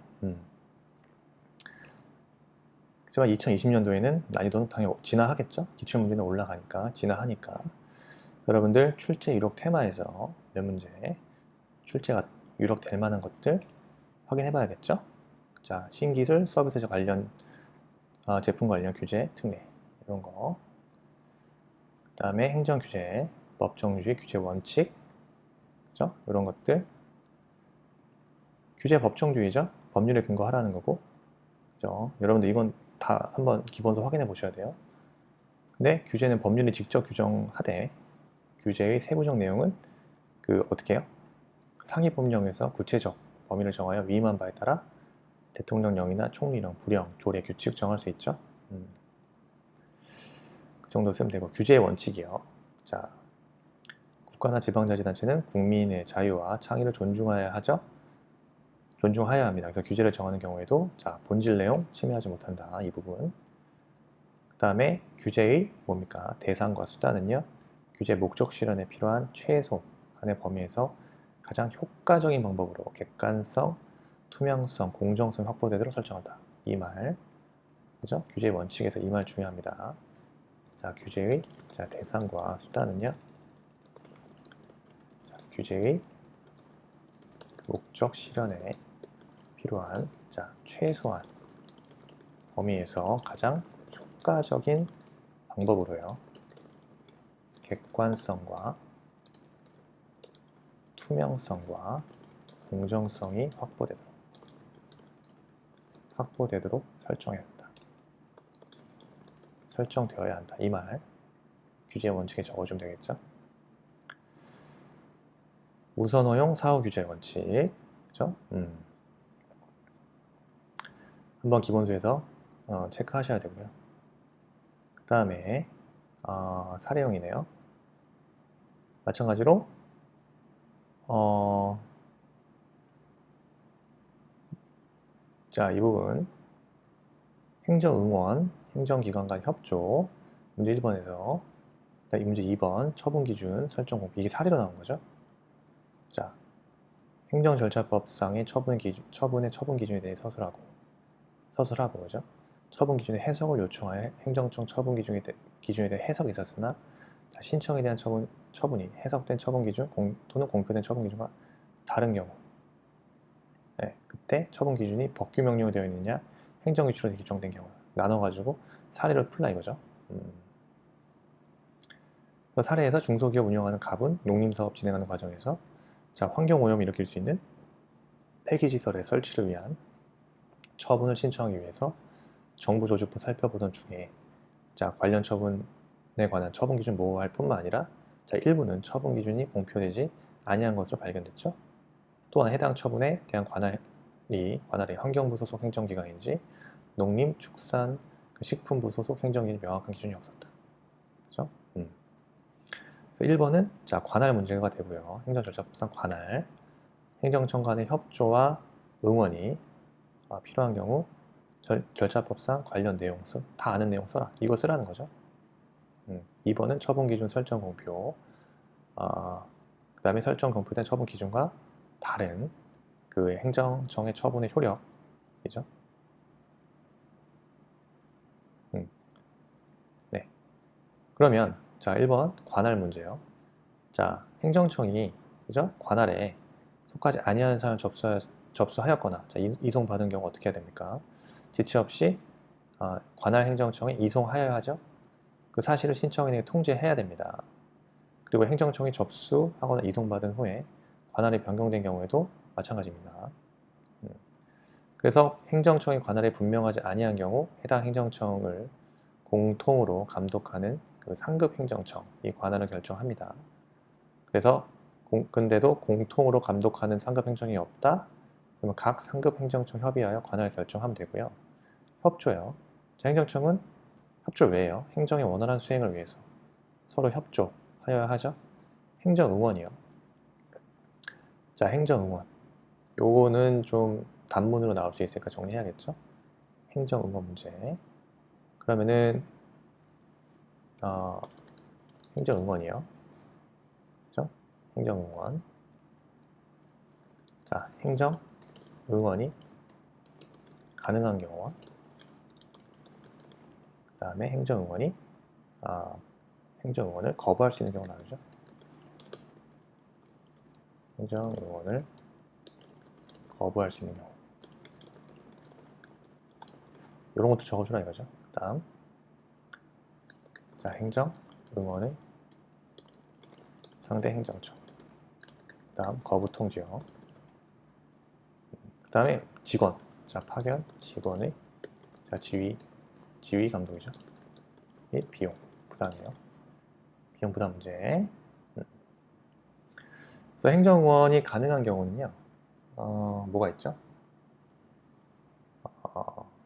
하지만 2020년도에는 난이도는 당연히 진화하겠죠. 기출문제는 올라가니까, 진화하니까. 여러분들 출제 유력 테마에서 몇 문제 출제가 유력될 만한 것들 확인해 봐야겠죠. 자, 신기술 서비스 관련 제품 관련 규제 특례 이런 거, 그 다음에 행정규제, 법정주의 규제 원칙, 그죠? 이런 것들. 규제 법정주의죠. 법률에 근거하라는 거고, 그죠? 여러분들 이건 다 한번 기본서 확인해 보셔야 돼요. 근데 규제는 법률이 직접 규정하되 규제의 세부적 내용은 어떻게 해요? 상위법령에서 구체적 범위를 정하여 위임한 바에 따라 대통령령이나 총리령, 부령, 조례, 규칙 정할 수 있죠. 그 정도 쓰면 되고, 규제의 원칙이요. 자, 국가나 지방자치단체는 국민의 자유와 창의를 존중해야 하죠. 존중해야 합니다. 그래서 규제를 정하는 경우에도 본질 내용 침해하지 못한다. 이 부분. 그 다음에 규제의 뭡니까? 대상과 수단은요. 규제 목적 실현에 필요한 최소한의 범위에서 가장 효과적인 방법으로 객관성, 투명성, 공정성 확보되도록 설정한다. 이 말. 그죠? 규제의 원칙에서 이 말 중요합니다. 자, 규제의 대상과 수단은요. 규제의 목적 실현에 필요한 최소한 범위에서 가장 효과적인 방법으로요. 객관성과 투명성과 공정성이 확보되도록 설정해야 한다. 설정되어야 한다. 이 말 규제 원칙에 적어주면 되겠죠. 우선 허용 사후 규제 원칙, 그죠? 한번 기본서에서 체크하셔야 되고요. 그 다음에 사례형이네요. 마찬가지로 이 부분 행정응원, 행정기관 간 협조 문제 1번에서 이 문제 2번 처분기준 설정 공표, 이게 사례로 나온 거죠. 자, 행정절차법상의 처분의 처분 기준에 대해 서술하고 그죠? 처분 기준의 해석을 요청하여 행정청 처분 기준에 대해 해석이 있었으나 신청에 대한 처분이 해석된 처분 기준 또는 공표된 처분 기준과 다른 경우, 그때 처분 기준이 법규 명령으로 되어 있느냐, 행정규칙으로 규정된 경우 나눠가지고 사례를 풀라 이거죠. 그 사례에서 중소기업 운영하는 갑은 농림사업 진행하는 과정에서 환경오염을 일으킬 수 있는 폐기시설의 설치를 위한 처분을 신청하기 위해서 정부 조직부 살펴보던 중에 자, 관련 처분에 관한 처분 기준 모호할 뿐만 아니라 자, 일부는 처분 기준이 공표되지 아니한 것으로 발견됐죠. 또한 해당 처분에 대한 관할이 환경부 소속 행정기관인지 농림축산 식품부 소속 행정기관이 명확한 기준이 없었다. 그렇죠? 그래서 1번은 자, 관할 문제가 되고요. 행정절차법상 관할, 행정청 간의 협조와 응원이 필요한 경우 절차법상 관련 내용 다 아는 내용 써라. 이거 쓰라는 거죠. 2번은 처분 기준 설정 공표. 그 다음에 설정 공표된 처분 기준과 다른 그 행정청의 처분의 효력이죠. 네. 그러면 자, 1번 관할 문제요. 자, 행정청이 그죠? 관할에 속하지 아니하는 사람을 접수하였거나 자, 이송받은 경우 어떻게 해야 됩니까? 지체 없이 관할 행정청에 이송하여야 하죠. 그 사실을 신청인에게 통지해야 됩니다. 그리고 행정청이 접수하거나 이송받은 후에 관할이 변경된 경우에도 마찬가지입니다. 그래서 행정청이 관할에 분명하지 아니한 경우 해당 행정청을 공통으로 감독하는 그 상급 행정청이 관할을 결정합니다. 그래서 근데도 공통으로 감독하는 상급 행정이 없다? 그러면 각 상급 행정청 협의하여 관할을 결정하면 되고요. 협조요. 자, 행정청은 협조를 왜 해요? 행정의 원활한 수행을 위해서 서로 협조하여야 하죠. 행정응원이요. 자, 행정응원. 요거는 좀 단문으로 나올 수 있으니까 정리해야겠죠? 행정응원 문제. 그러면은 행정응원이요. 그죠? 행정응원. 자, 행정응원이 가능한 경우와 그 다음에 행정응원이 행정응원을 거부할 수 있는 경우 나누죠. 행정응원을 거부할 수 있는 경우. 이런 것도 적어주라 이거죠. 다음, 자, 행정응원의 상대 행정청. 다음, 거부 통지요. 그 다음에 직원. 자, 파견 직원의 자, 지위 감독이죠. 이 비용 부담이에요. 비용 부담 문제. 그래서 행정응원이 가능한 경우는요. 뭐가 있죠?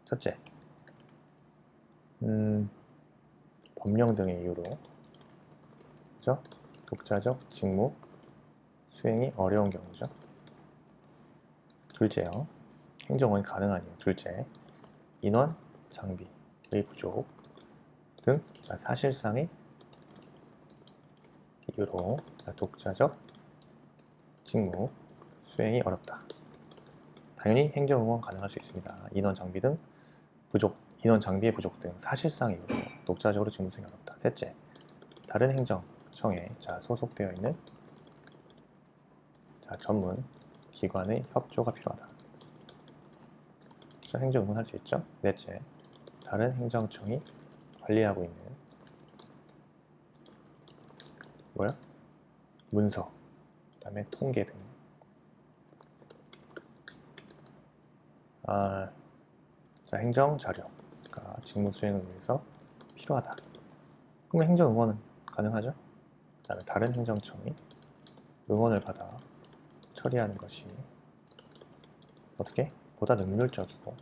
첫째, 법령 등의 이유로 그죠? 독자적 직무 수행이 어려운 경우죠. 둘째요. 행정응원이 가능한 이유. 둘째, 인원, 장비의 부족 등 자, 사실상의 이유로 자, 독자적 직무 수행이 어렵다. 당연히 행정응원 가능할 수 있습니다. 인원 장비의 부족 등 사실상 이유로 독자적으로 직무 수행이 어렵다. 셋째, 다른 행정청에 자, 소속되어 있는 자, 전문 기관의 협조가 필요하다. 자, 행정응원 할 수 있죠. 넷째, 다른 행정청이 관리하고 있는 문서, 그 다음에 통계 등 자, 행정자료가 직무 수행을 위해서 필요하다. 그러면 행정응원은 가능하죠. 그 다음에 다른 행정청이 응원을 받아 처리하는 것이 어떻게? 보다 능률적이고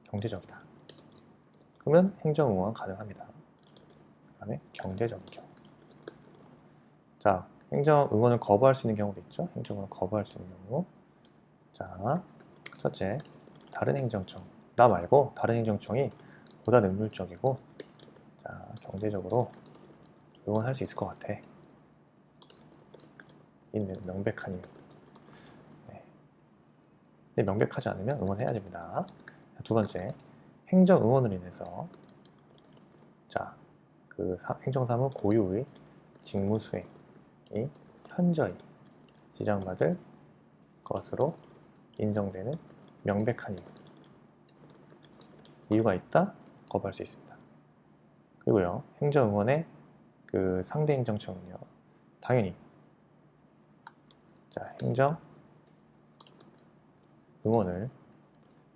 경제적이다. 그러면 행정응원 가능합니다. 그 다음에 경제적인 경우. 자, 행정응원을 거부할 수 있는 경우도 있죠. 행정응원을 거부할 수 있는 경우. 자, 첫째, 다른 행정청. 나 말고 다른 행정청이 보다 능률적이고 자, 경제적으로 응원할 수 있을 것 같아. 있는 명백한 이유. 네. 근데 명백하지 않으면 응원해야 됩니다. 두 번째, 행정응원으로 인해서 자, 그 행정사무 고유의 직무 수행이 현저히 지장받을 것으로 인정되는 명백한 이유가 있다? 거부할 수 있습니다. 그리고요, 행정응원의 그 상대 행정청은요, 당연히 자, 행정응원을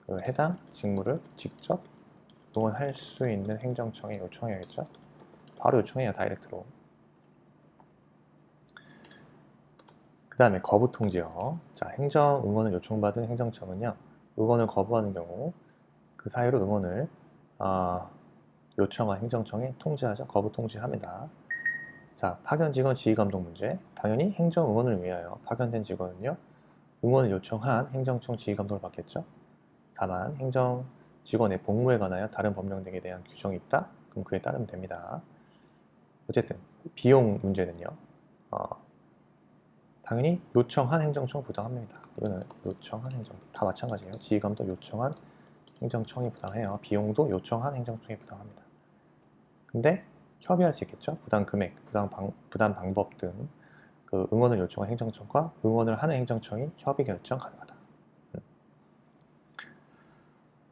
그 해당 직무를 직접 응원할 수 있는 행정청에 요청해야겠죠. 바로 요청해요, 다이렉트로. 그 다음에 거부 통지요. 자, 행정 응원을 요청받은 행정청은요, 응원을 거부하는 경우 그 사유로 응원을 요청한 행정청에 통지하죠. 거부 통지합니다. 자, 파견 직원 지휘 감독 문제. 당연히 행정 응원을 위하여 파견된 직원은요, 응원을 요청한 행정청 지휘 감독을 받겠죠. 다만 행정 직원의 복무에 관하여 다른 법령 등에 대한 규정이 있다? 그럼 그에 따르면 됩니다. 어쨌든 비용 문제는요, 당연히 요청한 행정청 부담합니다. 이거는 요청한 행정 다 마찬가지예요. 지휘 감독 요청한 행정청이 부담해요. 비용도 요청한 행정청이 부담합니다. 근데 협의할 수 있겠죠. 부담 금액, 부담 방법 등 그 응원을 요청한 행정청과 응원을 하는 행정청이 협의 결정 가능하다.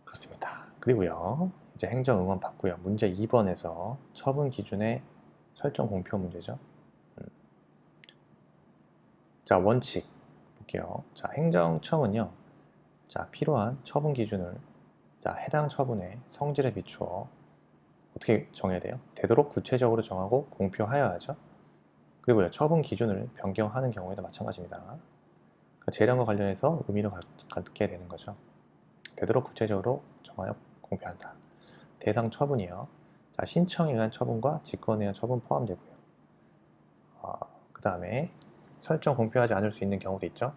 그렇습니다. 그리고요, 이제 행정 응원 받고요. 문제 2번에서 처분 기준의 설정 공표 문제죠. 자, 원칙 볼게요. 자, 행정청은요, 자, 필요한 처분 기준을 자, 해당 처분의 성질에 비추어 어떻게 정해야 돼요? 되도록 구체적으로 정하고 공표하여야 하죠. 그리고요, 처분 기준을 변경하는 경우에도 마찬가지입니다. 그 재량과 관련해서 의미를 갖게 되는 거죠. 되도록 구체적으로 정하여 공표한다. 대상 처분이요. 자, 신청에 의한 처분과 직권에 의한 처분 포함되고요. 그 다음에 설정 공표하지 않을 수 있는 경우도 있죠.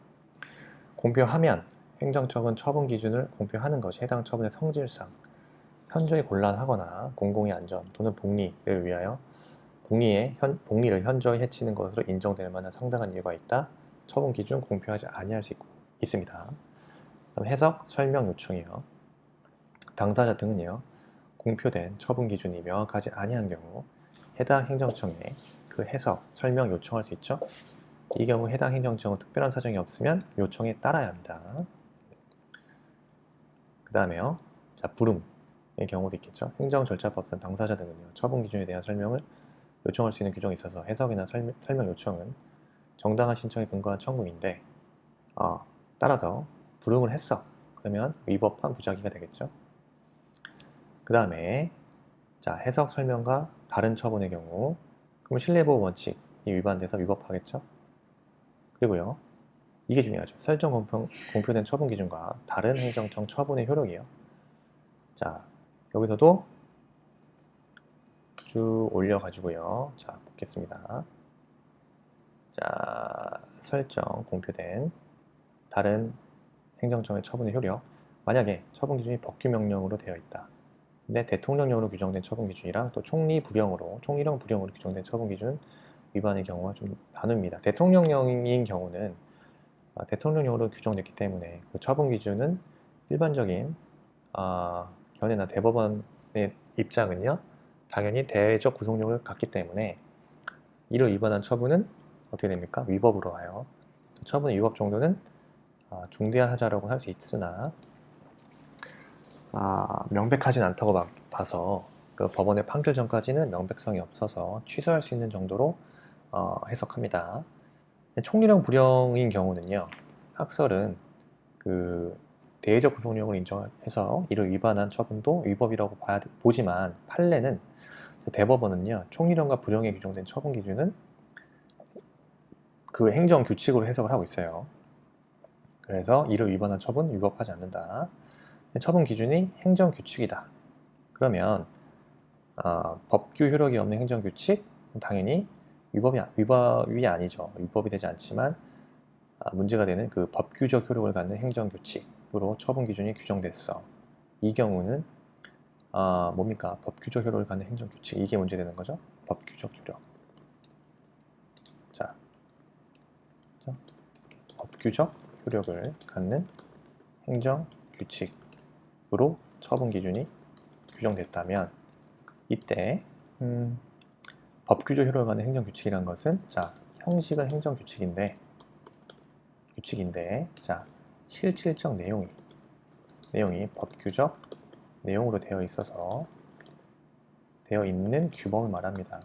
공표하면 행정청은 처분 기준을 공표하는 것이 해당 처분의 성질상 현저히 곤란하거나 공공의 안전 또는 복리를 위하여 복리를 현저히 해치는 것으로 인정될 만한 상당한 이유가 있다. 처분 기준 공표하지 아니할 수 있습니다. 그다음 해석, 설명 요청이요. 당사자 등은요, 공표된 처분 기준이 명확하지 아니한 경우 해당 행정청에 그 해석, 설명 요청할 수 있죠. 이 경우 해당 행정청은 특별한 사정이 없으면 요청에 따라야 합니다. 그 다음에요, 자, 불응의 경우도 있겠죠. 행정 절차법상 당사자 등은요, 처분 기준에 대한 설명을 요청할 수 있는 규정이 있어서 해석이나 설명 요청은 정당한 신청에 근거한 청구인데 따라서 불응을 했어. 그러면 위법한 부작위가 되겠죠. 그 다음에 자, 해석 설명과 다른 처분의 경우 그럼 신뢰보호 원칙이 위반돼서 위법하겠죠. 그리고요, 이게 중요하죠. 설정 공표된 처분 기준과 다른 행정청 처분의 효력이에요. 자, 여기서도 쭉 올려가지고요. 자, 보겠습니다. 자, 설정 공표된 다른 행정청의 처분의 효력. 만약에 처분 기준이 법규명령으로 되어 있다. 근데 대통령령으로 규정된 처분 기준이랑 또 총리령 불령으로 규정된 처분 기준 위반의 경우가 좀 나눕니다. 대통령령인 경우는 대통령령으로 규정됐기 때문에 그 처분 기준은 일반적인 견해나 대법원의 입장은요, 당연히 대외적 구속력을 갖기 때문에 이를 위반한 처분은 어떻게 됩니까? 위법으로 와요. 처분의 위법 정도는 중대한 하자라고 할 수 있으나 명백하진 않다고 봐서 그 법원의 판결 전까지는 명백성이 없어서 취소할 수 있는 정도로 해석합니다. 총리령 불령인 경우는요, 학설은 그 대외적 구속력을 인정해서 이를 위반한 처분도 위법이라고 보지만 판례는 대법원은요, 총리령과 불령에 규정된 처분 기준은 그 행정 규칙으로 해석을 하고 있어요. 그래서 이를 위반한 처분 위법하지 않는다. 처분 기준이 행정 규칙이다. 그러면 법규 효력이 없는 행정 규칙 당연히 위법이 아니죠. 위법이 되지 않지만 문제가 되는 그 법규적 효력을 갖는 행정 규칙으로 처분 기준이 규정됐어. 이 경우는 뭡니까? 법규적 효력을 갖는 행정 규칙, 이게 문제되는 거죠. 법규적 효력. 자, 법규적 효력을 갖는 행정 규칙으로 처분 기준이 규정됐다면 이때 법규적 효력을 갖는 행정 규칙이라는 것은 자, 형식은 행정 규칙인데 자, 실질적 내용이 법규적 내용으로 되어 있는 규범을 말합니다.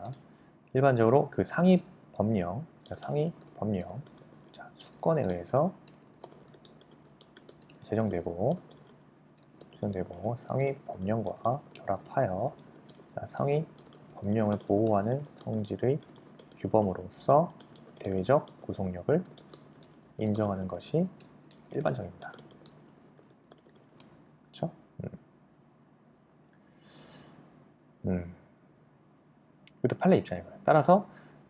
일반적으로 그 상위 법령, 자, 수권에 의해서 제정되고 작성되고 상위 법령과 결합하여 상위 법령을 보호하는 성질의 규범으로서 대외적 구속력을 인정하는 것이 일반적입니다. 그렇죠? 이것도 판례 입장이고요. 따라서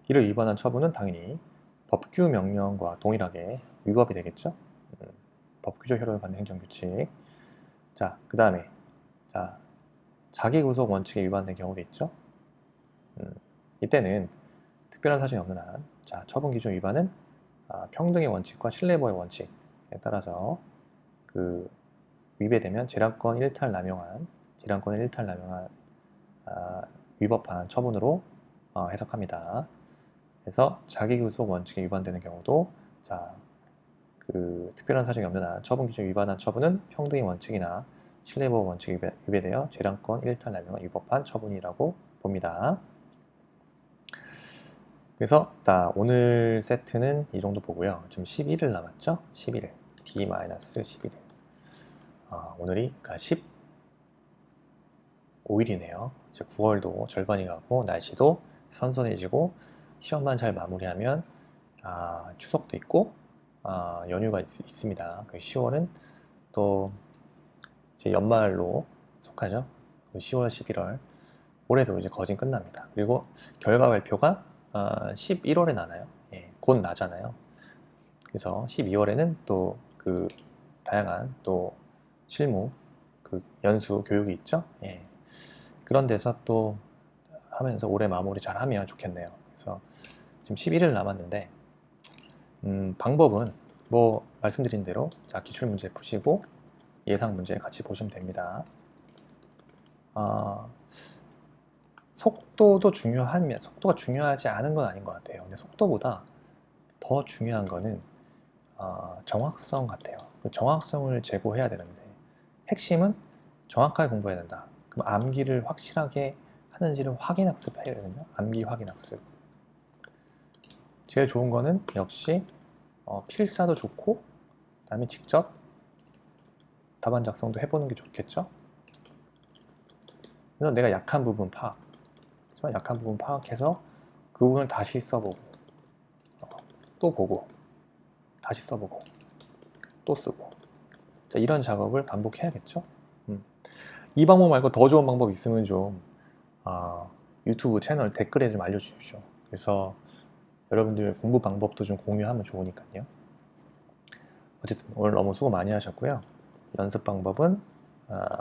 이를 위반한 처분은 당연히 법규 명령과 동일하게 위법이 되겠죠. 법규적 효력을 받는 행정규칙. 자, 그 다음에 자기구속 원칙에 위반된 경우도 있죠. 이때는 특별한 사정이 없는 한 처분 기준 위반은 평등의 원칙과 신뢰보호의 원칙에 따라서 위배되면 재량권을 일탈 남용한 위법한 처분으로 해석합니다. 그래서 자기구속 원칙에 위반되는 경우도 특별한 사정이 없는 한 처분 기준 위반한 처분은 평등의 원칙이나 신뢰보호 원칙이 위배되어 재량권 일탈 남용한 위법한 처분이라고 봅니다. 그래서 오늘 세트는 이 정도 보고요. 지금 11일 남았죠? 11일 D-11일. 오늘이 15일이네요. 이제 9월도 절반이 가고 날씨도 선선해지고 시험만 잘 마무리하면 추석도 있고 연휴가 있습니다. 10월은 또 이제 연말로 속하죠. 10월, 11월 올해도 이제 거진 끝납니다. 그리고 결과 발표가 11월에 나나요? 예, 곧 나잖아요. 그래서 12월에는 또 다양한 또 실무 연수 교육이 있죠. 예. 그런 데서 또 하면서 올해 마무리 잘 하면 좋겠네요. 그래서 지금 11일 남았는데 방법은 말씀드린 대로 기출 문제 푸시고 예상 문제 같이 보시면 됩니다. 속도도 중요하면 속도가 중요하지 않은 건 아닌 것 같아요. 근데 속도보다 더 중요한 거는 정확성 같아요. 그 정확성을 제고해야 되는데 핵심은 정확하게 공부해야 된다. 그럼 암기를 확실하게 하는지를 확인 학습해야 되거든요. 암기 확인 학습. 제일 좋은 거는 역시 필사도 좋고 그 다음에 직접 답안 작성도 해보는 게 좋겠죠. 그래서 내가 약한 부분 파악해서 그 부분을 다시 써보고 또 보고 다시 써보고 또 쓰고 이런 작업을 반복해야겠죠. 이 방법 말고 더 좋은 방법 있으면 좀 유튜브 채널 댓글에 좀 알려주십시오. 그래서 여러분들 공부 방법도 좀 공유하면 좋으니까요. 어쨌든 오늘 너무 수고 많이 하셨고요. 연습 방법은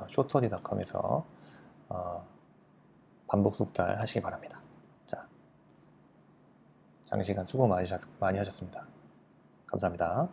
쇼터디.com에서 반복 숙달 하시기 바랍니다. 장시간 수고 많이 하셨습니다. 감사합니다.